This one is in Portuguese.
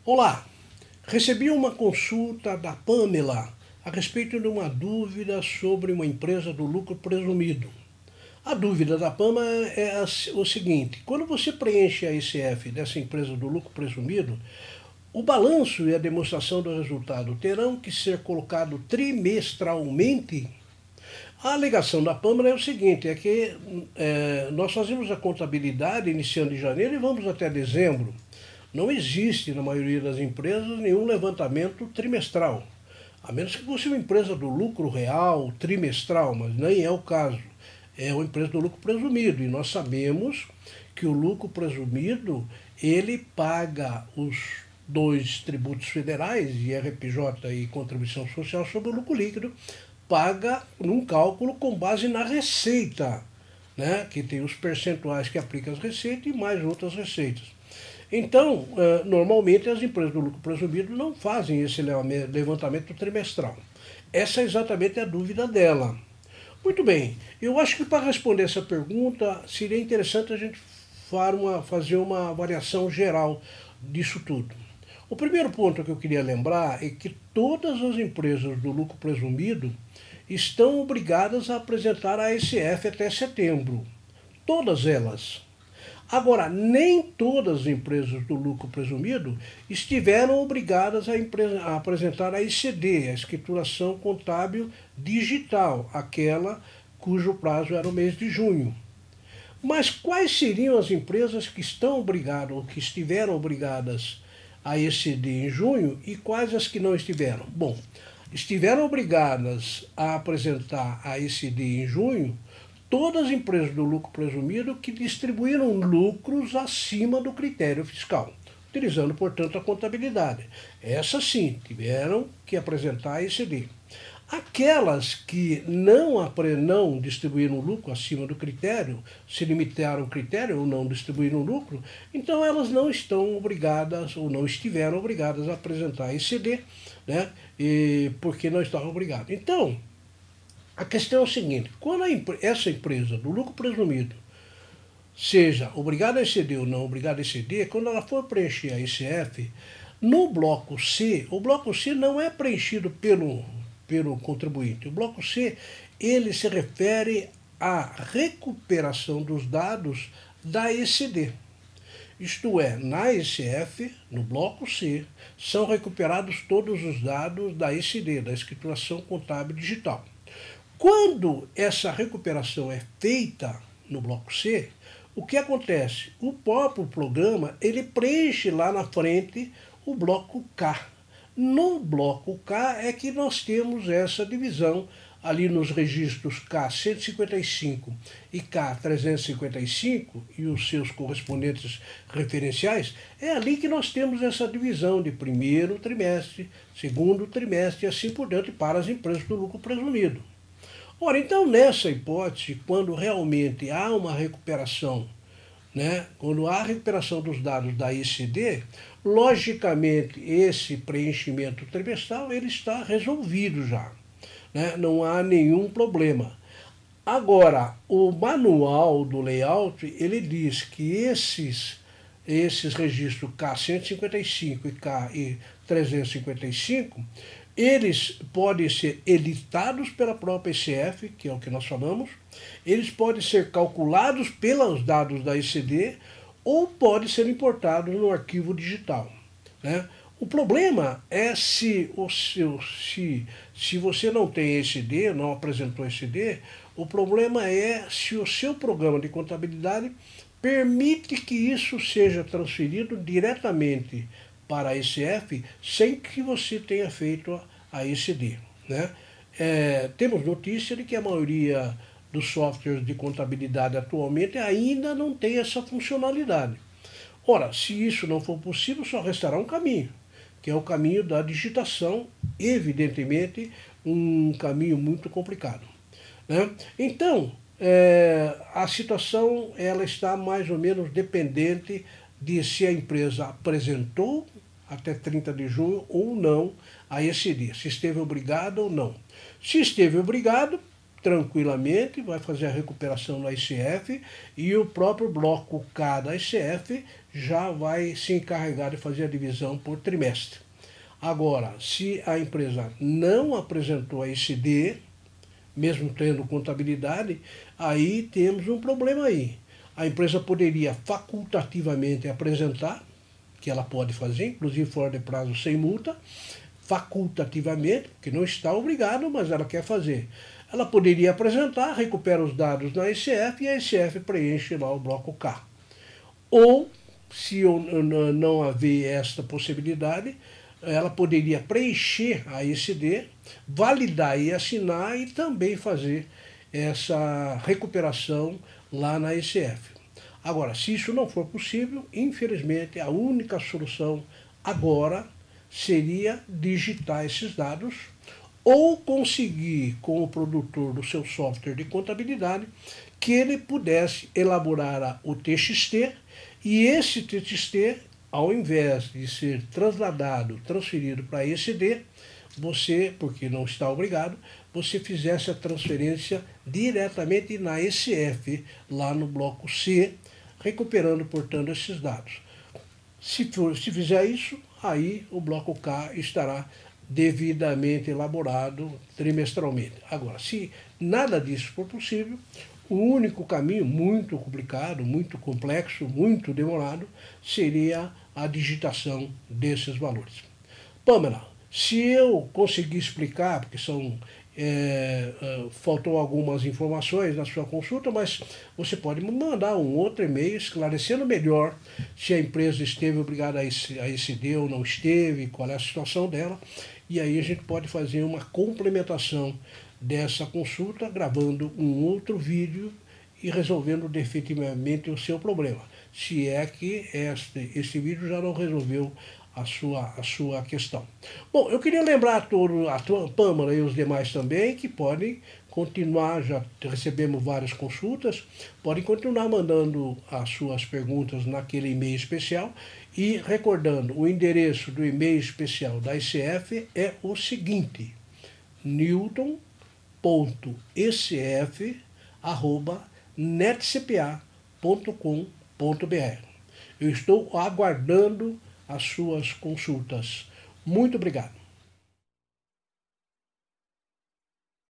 Olá, recebi uma consulta da Pamela a respeito de uma dúvida sobre uma empresa do lucro presumido. A dúvida da Pamela é o seguinte: quando você preenche a ICF dessa empresa do lucro presumido, o balanço e a demonstração do resultado terão que ser colocados trimestralmente? A alegação da Pamela é o seguinte: é que nós fazemos a contabilidade iniciando em janeiro e vamos até dezembro. Não existe, na maioria das empresas, nenhum levantamento trimestral. A menos que fosse uma empresa do lucro real trimestral, mas nem é o caso. É uma empresa do lucro presumido. E nós sabemos que o lucro presumido, ele paga os dois tributos federais, IRPJ e contribuição social sobre o lucro líquido, paga num cálculo com base na receita, né? Que tem os percentuais que aplica as receitas e mais outras receitas. Então, normalmente as empresas do lucro presumido não fazem esse levantamento trimestral. Essa é exatamente a dúvida dela. Muito bem, eu acho que para responder essa pergunta seria interessante a gente fazer uma avaliação geral disso tudo. O primeiro ponto que eu queria lembrar é que todas as empresas do lucro presumido estão obrigadas a apresentar a ASF até setembro. Todas elas. Agora, nem todas as empresas do lucro presumido estiveram obrigadas a apresentar a ICD, a escrituração contábil digital, aquela cujo prazo era o mês de junho. Mas quais seriam as empresas que estão obrigadas ou que estiveram obrigadas a ICD em junho e quais as que não estiveram? Bom, estiveram obrigadas a apresentar a ICD em junho todas as empresas do lucro presumido que distribuíram lucros acima do critério fiscal, utilizando, portanto, a contabilidade. Essas sim tiveram que apresentar a ICD. Aquelas que não distribuíram lucro acima do critério, se limitaram ao critério ou não distribuíram lucro, então elas não estão obrigadas ou não estiveram obrigadas a apresentar a ICD, né? Porque não estavam obrigadas. Então, a questão é o seguinte: quando essa empresa do lucro presumido seja obrigada a exceder ou não obrigada a exceder, quando ela for preencher a ICF, no bloco C, o bloco C não é preenchido pelo contribuinte. O bloco C, ele se refere à recuperação dos dados da ECD. Isto é, na ICF, no bloco C, são recuperados todos os dados da ECD, da escrituração contábil digital. Quando essa recuperação é feita no bloco C, o que acontece? O próprio programa ele preenche lá na frente o bloco K. No bloco K é que nós temos essa divisão ali nos registros K155 e K355 e os seus correspondentes referenciais, é ali que nós temos essa divisão de primeiro trimestre, segundo trimestre e assim por diante para as empresas do lucro presumido. Ora, então nessa hipótese, quando realmente há uma recuperação, né, quando há a recuperação dos dados da ICD, logicamente esse preenchimento trimestral ele está resolvido já, né, não há nenhum problema. Agora, o manual do layout, ele diz que esses registros K155 e K355, eles podem ser editados pela própria ICF, que é o que nós falamos, eles podem ser calculados pelos dados da ICD ou podem ser importados no arquivo digital, né? O problema é se você não tem ECD, não apresentou ECD, o problema é se o seu programa de contabilidade permite que isso seja transferido diretamente para a ECF sem que você tenha feito a ECD, né? Temos notícia de que a maioria dos softwares de contabilidade atualmente ainda não tem essa funcionalidade. Ora, se isso não for possível, só restará um caminho, que é o caminho da digitação, evidentemente um caminho muito complicado, né? Então, a situação ela está mais ou menos dependente de se a empresa apresentou até 30 de junho ou não a ECD, se esteve obrigado ou não. Se esteve obrigado, tranquilamente, vai fazer a recuperação no ICF e o próprio bloco K da ICF já vai se encarregar de fazer a divisão por trimestre. Agora, se a empresa não apresentou a ICD, mesmo tendo contabilidade, aí temos um problema aí. A empresa poderia facultativamente apresentar, que ela pode fazer, inclusive fora de prazo sem multa, facultativamente, porque não está obrigado, mas ela quer fazer. Ela poderia apresentar, recupera os dados na ICF e a ICF preenche lá o bloco K. Ou, se não haver esta possibilidade, ela poderia preencher a ICD, validar e assinar e também fazer essa recuperação lá na ICF. Agora, se isso não for possível, infelizmente, a única solução agora seria digitar esses dados ou conseguir com o produtor do seu software de contabilidade que ele pudesse elaborar o TXT e esse TXT, ao invés de ser transferido para ECD, você, porque não está obrigado, você fizesse a transferência diretamente na ECF, lá no bloco C, recuperando, portanto, esses dados. Se fizer isso, aí o bloco K estará devidamente elaborado trimestralmente. Agora, se nada disso for possível, o único caminho, muito complicado, muito complexo, muito demorado, seria a digitação desses valores. Pamela, se eu conseguir explicar, porque faltou algumas informações na sua consulta, mas você pode me mandar um outro e-mail esclarecendo melhor se a empresa esteve obrigada a ECD ou não esteve, qual é a situação dela, e aí a gente pode fazer uma complementação dessa consulta, gravando um outro vídeo e resolvendo definitivamente o seu problema, se é que esse vídeo já não resolveu a sua questão. Bom, eu queria lembrar a Pâmela e os demais também que podem continuar, já recebemos várias consultas, podem continuar mandando as suas perguntas naquele e-mail especial e recordando, o endereço do e-mail especial da ICF é o seguinte, newton.ecf@netcpa.com.br. Eu estou aguardando as suas consultas. Muito obrigado.